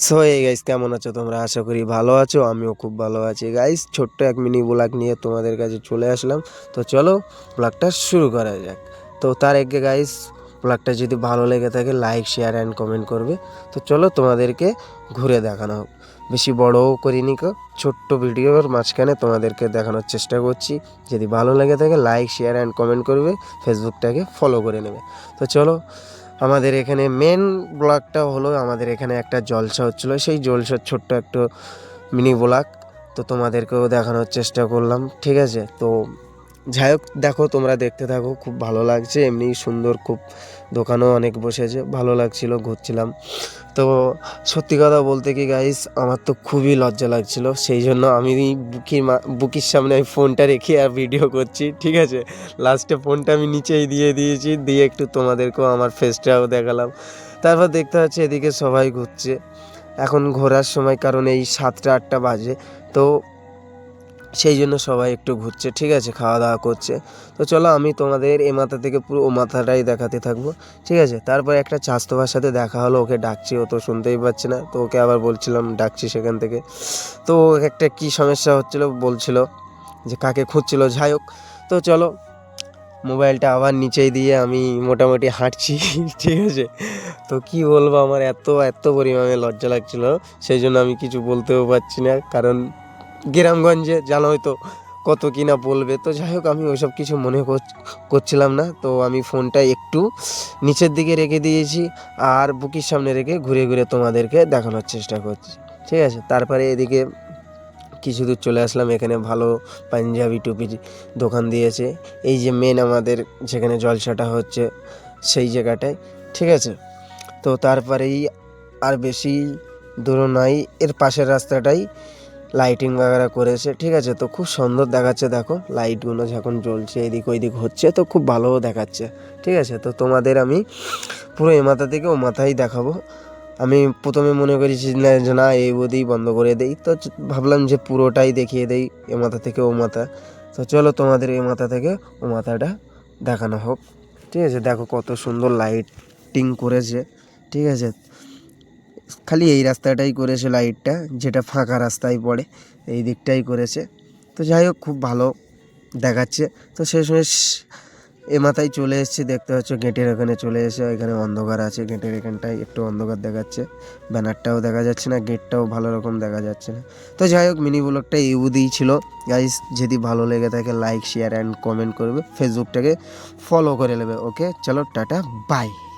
So এই guys, কেমন আছো তোমরা? আশা করি ভালো আছো, আমিও খুব ভালো আছি গাইস। ছোট্ট এক মিনি ব্লগ নিয়ে তোমাদের কাছে চলে আসলাম। তো চলো ব্লগটা শুরু করা যাক। তো তার আগে গাইস, ব্লগটা যদি ভালো লেগে থাকে লাইক শেয়ার অ্যান্ড কমেন্ট করবে। তো চলো তোমাদেরকে ঘুরে দেখানো হোক। বেশি বড়ও করিনি কো, ছোট্ট ভিডিওর মাঝখানে তোমাদেরকে দেখানোর চেষ্টা করছি। যদি ভালো লেগে থাকে লাইক শেয়ার অ্যান্ড কমেন্ট করবে, ফেসবুকটাকে ফলো করে নেবে। তো চলো, আমাদের এখানে মেন ব্লগটা হলো আমাদের এখানে একটা জলসা হচ্ছিলো, সেই জলসার ছোট্ট একটা মিনি ব্লগ। তো তোমাদেরকেও দেখানোর চেষ্টা করলাম, ঠিক আছে? তো যাই হোক, দেখো তোমরা দেখতে থাকো, খুব ভালো লাগছে, এমনি সুন্দর, খুব দোকানও অনেক বসেছে, ভালো লাগছিল, ঘুরছিলাম। তো সত্যি কথা বলতে কি গাইস, আমার তো খুবই লজ্জা লাগছিল, সেই জন্য আমি বুকির সামনে আমি ফোনটা রেখে আর ভিডিও করছি, ঠিক আছে? লাস্টে ফোনটা আমি নিচেই দিয়ে দিয়েছি, দিয়ে একটু তোমাদেরকেও আমার ফেসটাও দেখালাম। তারপর দেখতে পাচ্ছি এদিকে সবাই ঘুরছে, এখন ঘোরার সময়, কারণ এই 7টা 8টা বাজে। তো সেই জন্য সবাই একটু ঘুরছে, ঠিক আছে, খাওয়া দাওয়া করছে। তো চলো আমি তোমাদের এ মাথা থেকে পুরো ও মাথাটাই দেখাতে থাকবো, ঠিক আছে? তারপর একটা চাস্তবার সাথে দেখা হলো, ওকে ডাকছি, ও তো শুনতেই পাচ্ছে না, তো ওকে আবার বলছিলাম ডাকছি সেখান থেকে। তো একটা কি সমস্যা হচ্ছিলো বলছিল, যে কাকে খুঁজছিল, যাই হোক। তো চলো, মোবাইলটা আবার নিচেই দিয়ে আমি মোটামুটি হাঁটছি ঠিক আছে? তো কি বলবো, আমার এত এত পরিমাণে লজ্জা লাগছিল, সেই জন্য আমি কিছু বলতেও পারছি না, কারণ গ্রামগঞ্জে জানো হয়তো কত কি না বলবে। তো যাই হোক, আমি ওইসব কিছু মনে করছিলাম না। তো আমি ফোনটা একটু নিচের দিকে রেখে দিয়েছি, আর বুকির সামনে রেখে ঘুরে ঘুরে তোমাদেরকে দেখানোর চেষ্টা করছি, ঠিক আছে? তারপরে এদিকে কিছু দূর চলে আসলাম, এখানে ভালো পাঞ্জাবি টুপির দোকান দিয়েছে, এই যে মেন আমাদের যেখানে জলসাটা হচ্ছে সেই জায়গাটায়, ঠিক আছে? তো তারপরেই আর বেশি দূর নাই, এর পাশের রাস্তাটাই লাইটিং বাগেরা করেছে, ঠিক আছে? তো খুব সুন্দর দেখাচ্ছে, দেখো লাইটগুলো যখন জ্বলছে এদিক ওইদিক হচ্ছে, তো খুব ভালোও দেখাচ্ছে, ঠিক আছে? তো তোমাদের আমি পুরো এ মাথা থেকে ও মাথায় দেখাবো। আমি প্রথমে মনে করেছি না যে না, এই বোধই বন্ধ করে দেই, তো ভাবলাম যে পুরোটাই দেখিয়ে দেই, এ মাথা থেকে ও মাথা। তো চলো তোমাদের এ মাথা থেকে ও মাথাটা দেখানো হোক, ঠিক আছে? দেখো কত সুন্দর লাইটিং করেছে, ঠিক আছে? খালি এই রাস্তাটাই করেছে লাইটটা, যেটা ফাঁকা রাস্তায় পড়ে, এই দিকটাই করেছে। তো যাই হোক, খুব ভালো দেখাচ্ছে। তো শেষমেশ এ মাথায় চলে এসেছি, দেখতে পাচ্ছ গেটের ওখানে চলে এসে, এখানে অন্ধকার আছে, গেটের এখানটায় একটু অন্ধকার দেখাচ্ছে, ব্যানারটাও দেখা যাচ্ছে না, গেটটাও ভালো রকম দেখা যাচ্ছে না। তো যাই হোক, মিনি ব্লগটা এই অবধিই ছিল গাইস। যদি ভালো লেগে থাকে লাইক শেয়ার অ্যান্ড কমেন্ট করবে, ফেসবুকটাকে ফলো করে নেবে। ওকে, চলো টাটা, বাই।